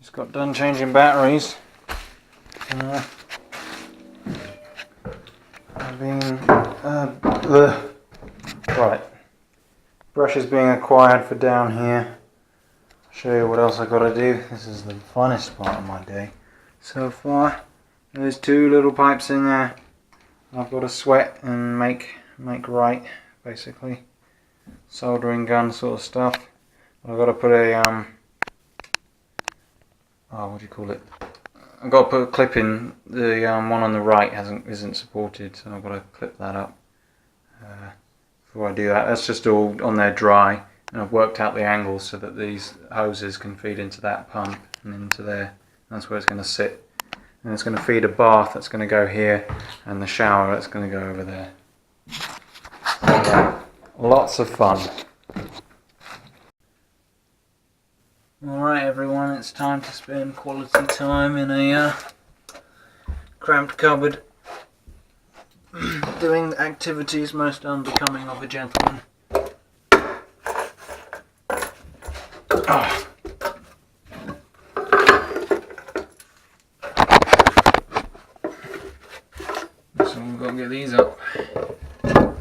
Just got done changing batteries. Right. Brush is being acquired for down here. I'll show you what else I got to do. This is the funnest part of my day so far. There's 2 little pipes in there. I've got to sweat and make right, basically. Soldering gun sort of stuff. I've got to put a what do you call it? I've got to put a clip in. The one on the right isn't supported, so I've got to clip that up. Before I do that, that's just all on there dry, and I've worked out the angles so that these hoses can feed into that pump and into there. That's where it's going to sit. And it's going to feed a bath that's going to go here, and the shower that's going to go over there. So, yeah, lots of fun. Alright everyone, it's time to spend quality time in a cramped cupboard doing activities most unbecoming of a gentleman. Oh. So we've got to get these up. I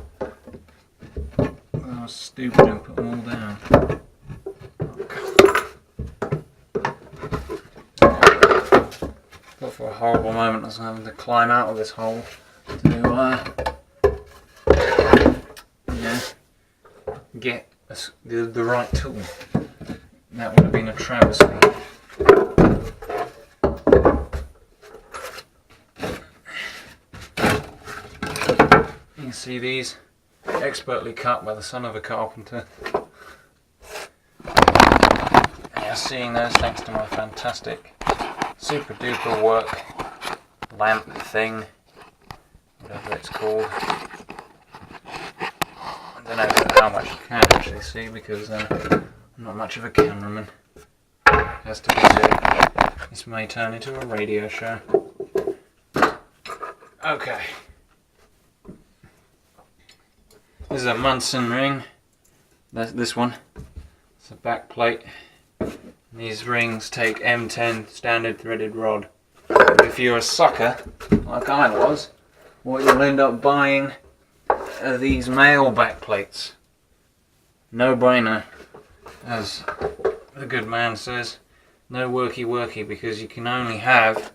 was stupid and put them all down. Got for a horrible moment I was having to climb out of this hole to get the right tool. That would have been a travesty. You can see these expertly cut by the son of a carpenter. And you're seeing those thanks to my fantastic super duper work lamp thing, whatever it's called. I don't know how much you can actually see because I'm not much of a cameraman. It has to be said. This may turn into a radio show. Okay. This is a Munson ring. That's this one. It's a back plate. These rings take M10 standard threaded rod. If you're a sucker, like I was, what you'll end up buying are these male back plates. No brainer, as the good man says. No worky because you can only have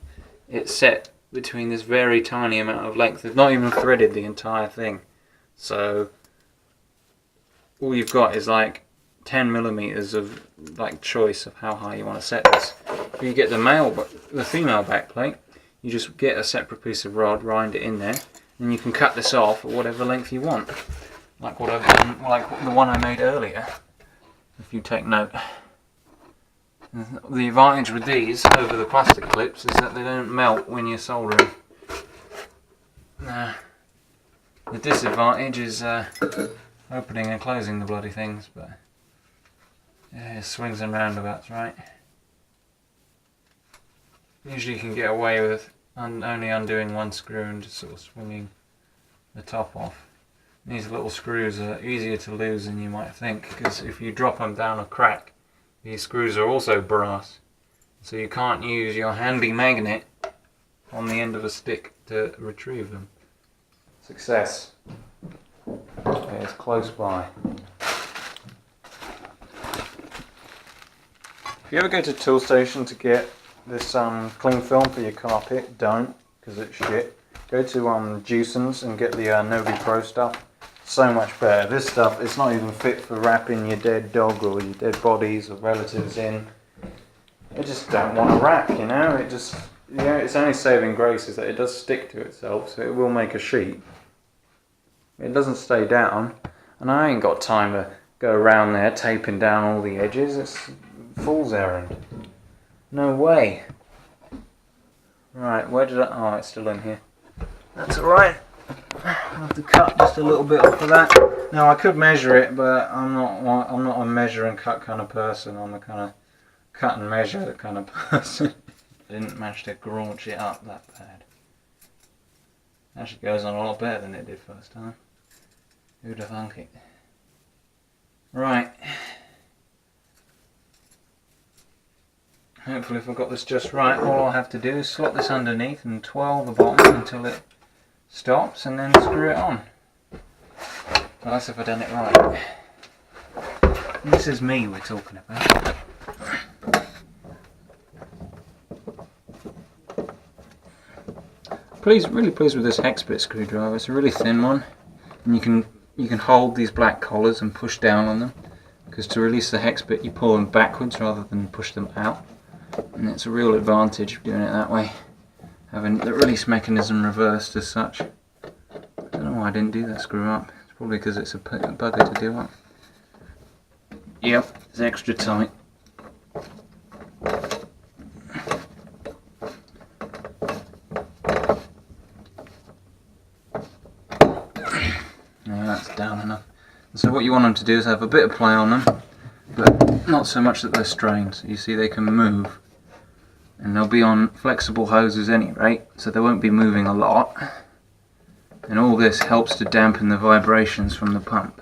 it set between this very tiny amount of length. It's not even threaded the entire thing. So all you've got is like 10 millimeters of like choice of how high you want to set this. If you get the female back plate, you just get a separate piece of rod, wind it in there, and you can cut this off at whatever length you want. Like what I've done, like the one I made earlier, if you take note. The advantage with these over the plastic clips is that they don't melt when you're soldering. The disadvantage is opening and closing the bloody things, but yeah, swings and roundabouts, right? Usually you can get away with only undoing one screw and just sort of swinging the top off. These little screws are easier to lose than you might think, because if you drop them down a crack, these screws are also brass, so you can't use your handy magnet on the end of a stick to retrieve them. Success. Okay, it's close by. If you ever go to Toolstation to get this cling film for your carpet, don't, because it's shit. Go to Juicens and get the Nobi Pro stuff. So much better. This stuff, it's not even fit for wrapping your dead dog or your dead bodies or relatives in. It just don't want to wrap, you know. It just, you know, its only saving grace is that it does stick to itself, so it will make a sheet. It doesn't stay down, and I ain't got time to go around there taping down all the edges. It's a fool's errand. No way. Right, where did I... Oh, it's still in here. That's alright. I'll have to cut just a little bit off of that. Now, I could measure it, but I'm not a measure and cut kind of person. I'm a kind of cut and measure kind of person. I didn't manage to graunch it up that bad. Actually goes on a lot better than it did first time. Who'd have thunk it? Right. hopefully if I've got this just right, all I'll have to do is slot this underneath and twirl the bottom until it stops and then screw it on. Well, that's if I've done it right. And this is me we're talking about. Really pleased with this hex bit screwdriver. It's a really thin one, and you can hold these black collars and push down on them, because to release the hex bit you pull them backwards rather than push them out, and it's a real advantage of doing it that way, having the release mechanism reversed as such. I don't know why I didn't do that screw up. It's probably because it's a bugger to do up. Yep, it's extra tight. That's down enough. And so what you want them to do is have a bit of play on them, but not so much that they're strained. So you see they can move, and they'll be on flexible hoses any rate, so they won't be moving a lot. And all this helps to dampen the vibrations from the pump.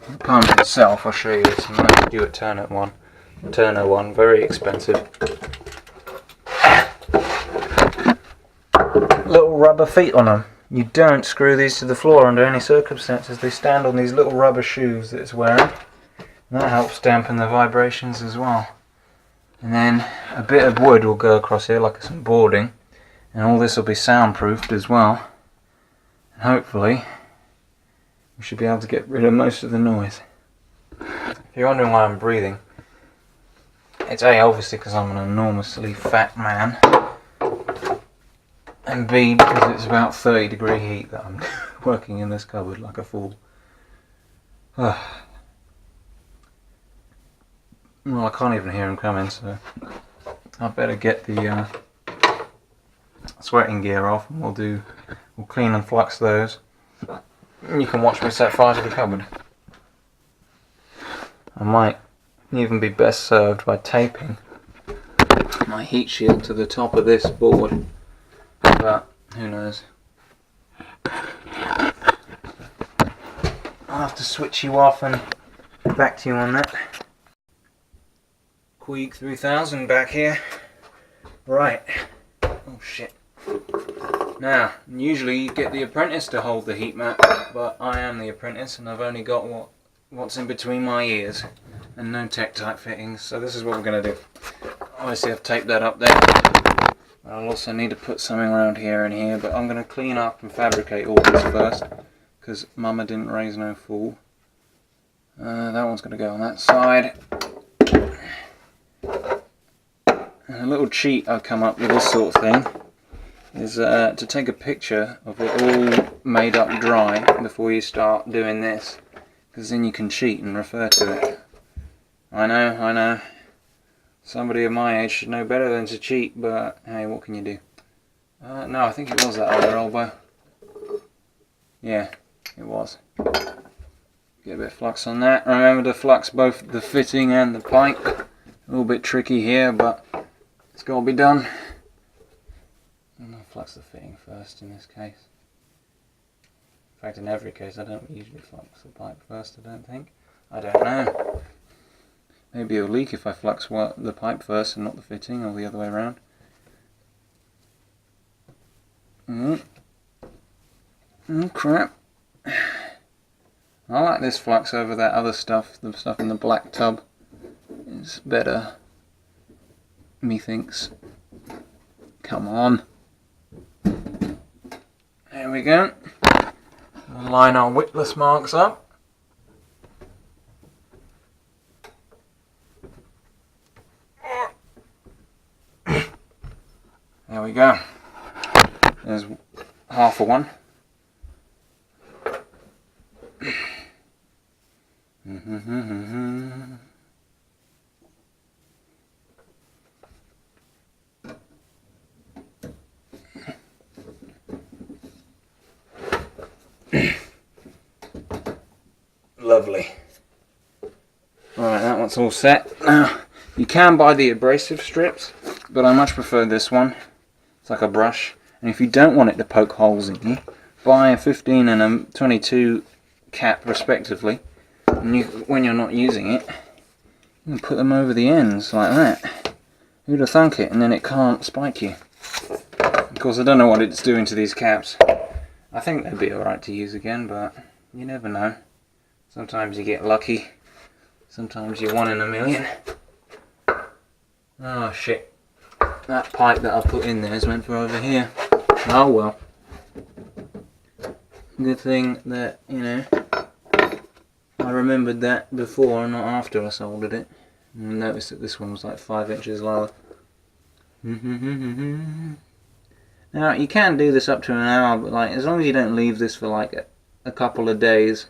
The pump itself, I'll show you, it's a nice Stewart Turner one, very expensive. Little rubber feet on them. You don't screw these to the floor under any circumstances. They stand on these little rubber shoes that it's wearing. And that helps dampen the vibrations as well. And then a bit of wood will go across here, like some boarding. And all this will be soundproofed as well. And hopefully, we should be able to get rid of most of the noise. If you're wondering why I'm breathing, it's A, obviously because I'm an enormously fat man. And B, because it's about 30-degree heat that I'm working in this cupboard like a fool. Well, I can't even hear him coming, so I better get the sweating gear off, and we'll clean and flux those. And you can watch me set fire to the cupboard. I might even be best served by taping my heat shield to the top of this board. But who knows? I'll have to switch you off and get back to you on that. Queeg 3000 back here. Right. Oh shit. Now, usually you get the apprentice to hold the heat mat, but I am the apprentice and I've only got what's in between my ears and no Tektite fittings, so this is what we're going to do. Obviously I've taped that up there. I'll also need to put something around here and here, but I'm going to clean up and fabricate all this first, because Mama didn't raise no fool. That one's going to go on that side. And a little cheat I've come up with this sort of thing is to take a picture of it all made up dry before you start doing this, because then you can cheat and refer to it. I know. Somebody of my age should know better than to cheat, but hey, what can you do? No, I think it was that other elbow. Yeah, it was. Get a bit of flux on that. Remember to flux both the fitting and the pipe. A little bit tricky here, but it's got to be done. And I'll flux the fitting first in this case. In fact, in every case, I don't usually flux the pipe first, I don't think. I don't know. Maybe it'll leak if I flux the pipe first and not the fitting, or the other way around. Oh crap. I like this flux over that other stuff, the stuff in the black tub. It's better, methinks. Come on. There we go. We'll line our witless marks up. There we go. There's half of one. Lovely. Alright, that one's all set. Now, you can buy the abrasive strips, but I much prefer this one. It's like a brush. And if you don't want it to poke holes in you, buy a 15 and a 22 cap respectively. And when you're not using it, you can put them over the ends like that. Who'd have thunk it, and then it can't spike you. Of course, I don't know what it's doing to these caps. I think they'd be alright to use again, but you never know. Sometimes you get lucky. Sometimes you're 1 in a million. Oh shit. That pipe that I put in there is meant for over here. Oh well. Good thing that, you know, I remembered that before and not after I soldered it. And noticed that this one was like 5 inches lower. Now, you can do this up to an hour, but like, as long as you don't leave this for like a couple of days,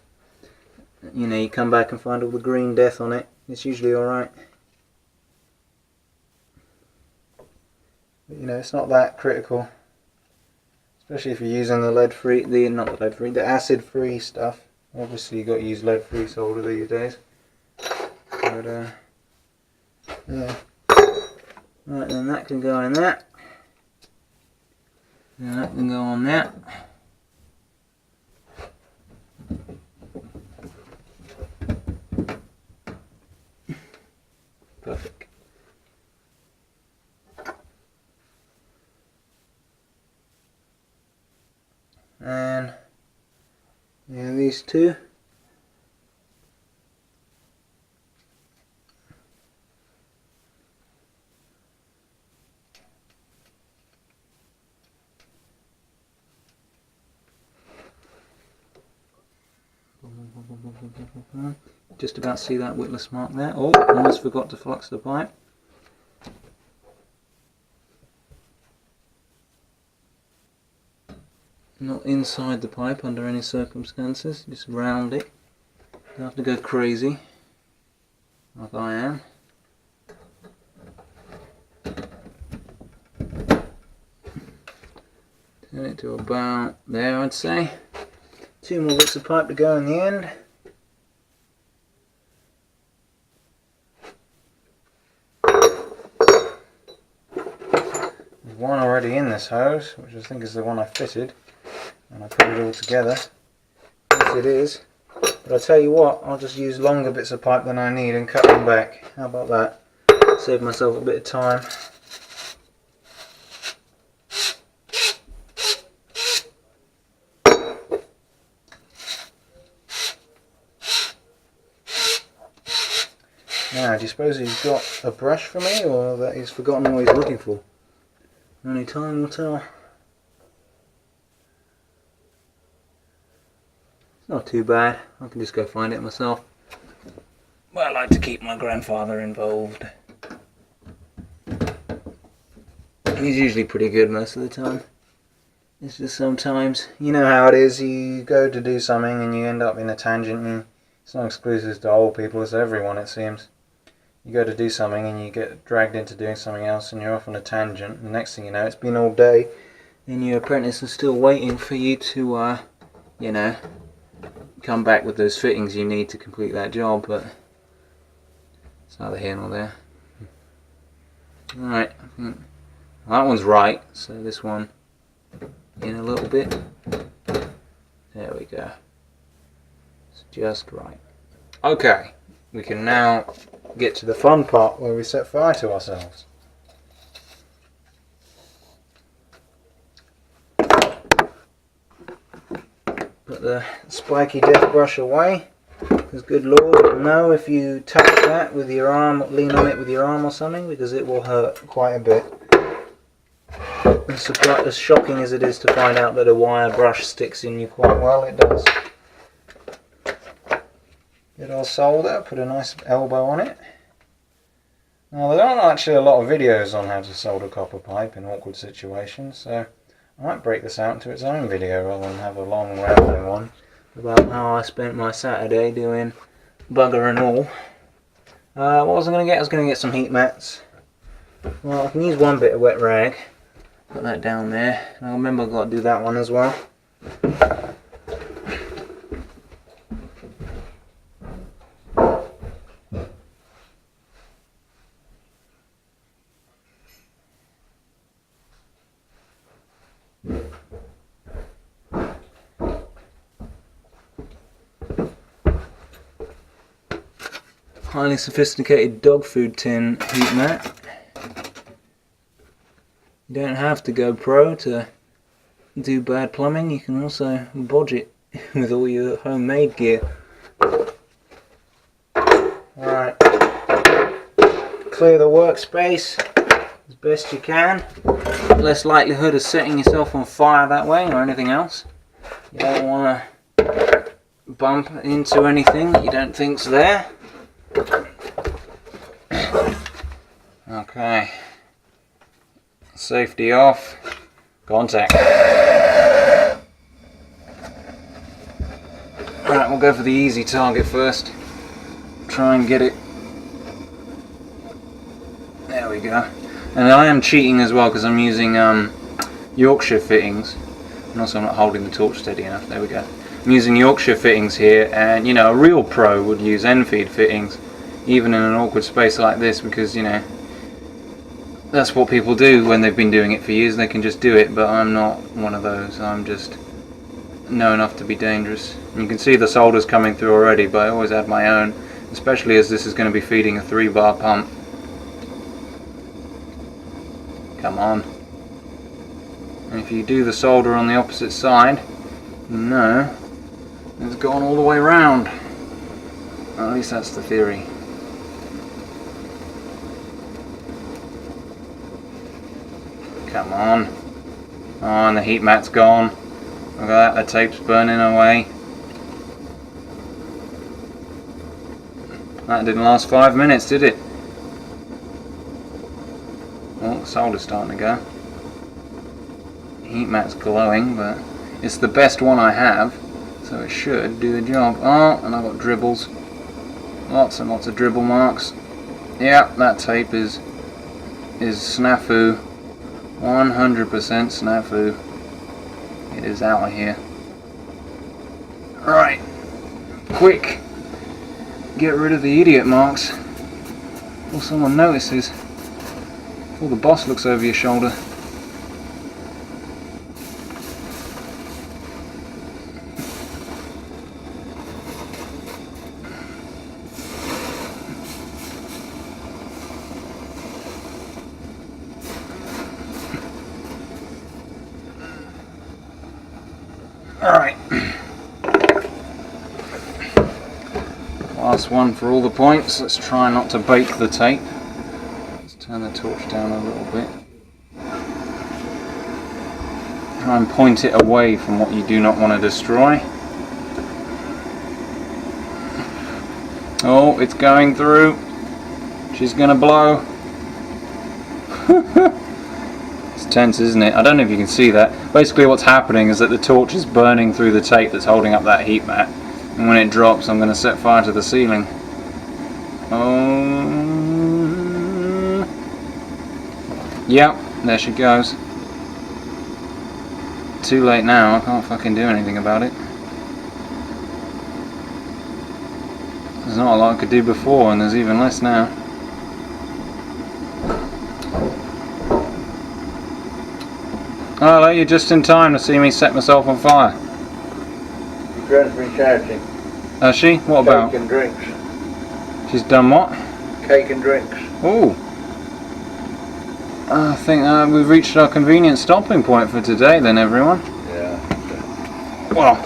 you know, you come back and find all the green death on it, it's usually alright. But you know, it's not that critical. Especially if you're using the lead-free, the acid-free stuff. Obviously you've got to use lead-free solder these days. But, yeah. Right, then that can go in that. And that can go on that. Perfect. And yeah, these two. Just about see that witless mark there. Oh, almost forgot to flux the pipe. Not inside the pipe under any circumstances, just round it. Don't have to go crazy, like I am. Turn it to about there, I'd say. 2 more bits of pipe to go in the end. There's one already in this hose, which I think is the one I fitted, and I put it all together. Yes, it is. But I'll tell you what, I'll just use longer bits of pipe than I need and cut them back. How about that? Save myself a bit of time. Now, do you suppose he's got a brush for me, or that he's forgotten what he's looking for? Only time will tell. It's not too bad. I can just go find it myself. But I like to keep my grandfather involved. He's usually pretty good most of the time. It's just sometimes, you know how it is, you go to do something and you end up in a tangent, and it's not exclusive to old people, it's everyone it seems. You go to do something and you get dragged into doing something else and you're off on a tangent, and the next thing you know, it's been all day and your apprentice is still waiting for you to, you know, come back with those fittings you need to complete that job, but it's neither here nor there. Alright, I think that one's right, so this one in a little bit. There we go. It's just right. Okay, we can now get to the fun part where we set fire to ourselves. Put the spiky death brush away, because good lord, you'll know if you touch that with your arm, lean on it with your arm or something, because it will hurt quite a bit. As shocking as it is to find out that a wire brush sticks in you quite well, it does. Get our solder, put a nice elbow on it. Now, there aren't actually a lot of videos on how to solder copper pipe in awkward situations, so I might break this out into its own video rather than have a long rambling one about how I spent my Saturday doing bugger and all. What was I going to get? I was going to get some heat mats. Well, I can use one bit of wet rag. Put that down there. Now remember, I've got to do that one as well. Highly sophisticated dog food tin heat mat. You don't have to go pro to do bad plumbing. You can also bodge it with all your homemade gear. Alright, clear the workspace as best you can. Less likelihood of setting yourself on fire that way or anything else. You don't want to bump into anything that you don't think's there. Okay, safety off, contact. Right, we'll go for the easy target first. Try and get it. There we go. And I am cheating as well because I'm using Yorkshire fittings. And also I'm not holding the torch steady enough. There we go. I'm using Yorkshire fittings here, and you know, a real pro would use end-feed fittings, even in an awkward space like this, because you know, that's what people do when they've been doing it for years. They can just do it, but I'm not one of those. I'm just know enough to be dangerous. And you can see the solders coming through already, but I always add my own, especially as this is going to be feeding a 3-bar pump. Come on. And if you do the solder on the opposite side, no, it's gone all the way round. At least that's the theory. Come on. Oh, and the heat mat's gone. Look at that, the tape's burning away. That didn't last 5 minutes, did it? Oh, the solder's starting to go. Heat mat's glowing, but it's the best one I have, so it should do the job. Oh, and I've got dribbles. Lots and lots of dribble marks. Yeah, that tape is snafu. 100% snafu. It is out of here. Right, quick. Get rid of the idiot marks before someone notices. Before the boss looks over your shoulder. Alright. Last one for all the points. Let's try not to bake the tape. Let's turn the torch down a little bit. Try and point it away from what you do not want to destroy. Oh, it's going through. She's gonna blow. It's tense, isn't it? I don't know if you can see that. Basically what's happening is that the torch is burning through the tape that's holding up that heat mat. And when it drops, I'm going to set fire to the ceiling. Oh. Yep, there she goes. Too late now, I can't fucking do anything about it. There's not a lot I could do before, and there's even less now. Hello, you're just in time to see me set myself on fire. Your friend's been shouting. Has she? What about? Cake and drinks. She's done what? Cake and drinks. Ooh. I think we've reached our convenient stopping point for today then, everyone. Yeah. Well,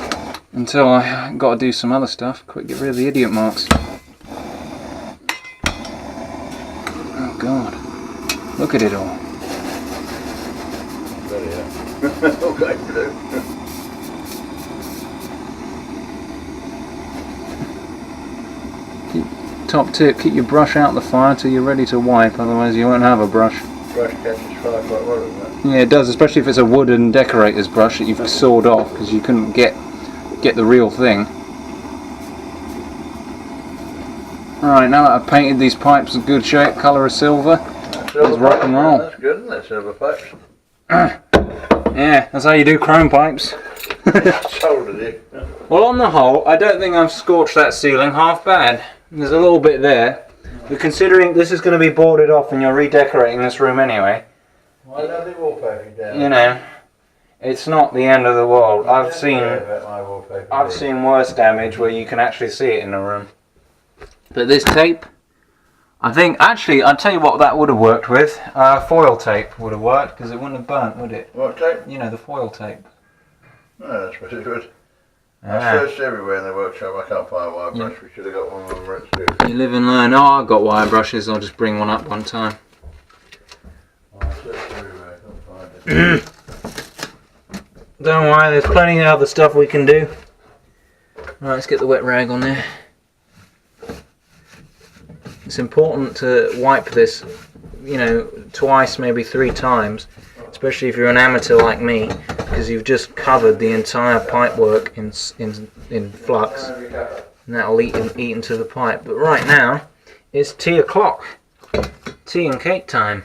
until I got to do some other stuff. Quick, get rid of the idiot marks. Oh God. Look at it all. Okay, Top tip, keep your brush out the fire till you're ready to wipe, otherwise you won't have a brush. Brush catches fire quite well, doesn't it? Yeah, it does, especially if it's a wooden decorator's brush that you've sawed off because you couldn't get the real thing. Alright, now that I've painted these pipes a good shape, colour of silver, let's rock and roll. That's good, isn't it, silver pipes? Yeah, that's how you do chrome pipes. Soldered it. Well, on the whole, I don't think I've scorched that ceiling half bad. There's a little bit there, but considering this is going to be boarded off and you're redecorating this room anyway, Why don't they wallpaper down? you know, it's not the end of the world. I've seen worse damage where you can actually see it in the room. But this tape, I think, actually, I'll tell you what that would have worked with. Foil tape would have worked, because it wouldn't have burnt, would it? What tape? You know, the foil tape. No, that's pretty good. Ah. I searched everywhere in the workshop, I can't find a wire brush. We should have got one of them right too. You live and learn. Oh, I've got wire brushes, I'll just bring one up one time. I searched everywhere, I can't find it. Don't worry, there's plenty of other stuff we can do. Right, let's get the wet rag on there. It's important to wipe this, you know, twice, maybe 3 times, especially if you're an amateur like me, because you've just covered the entire pipe work in flux, and that'll eat into the pipe. But right now, it's tea o'clock. Tea and cake time.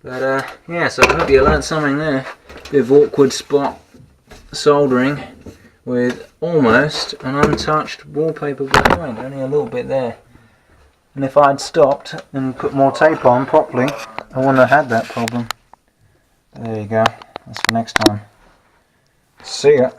But yeah, so I hope you learned something there. Bit of awkward spot soldering with almost an untouched wallpaper behind, only a little bit there. And if I'd stopped and put more tape on properly, I wouldn't have had that problem. There you go. That's for next time. See ya.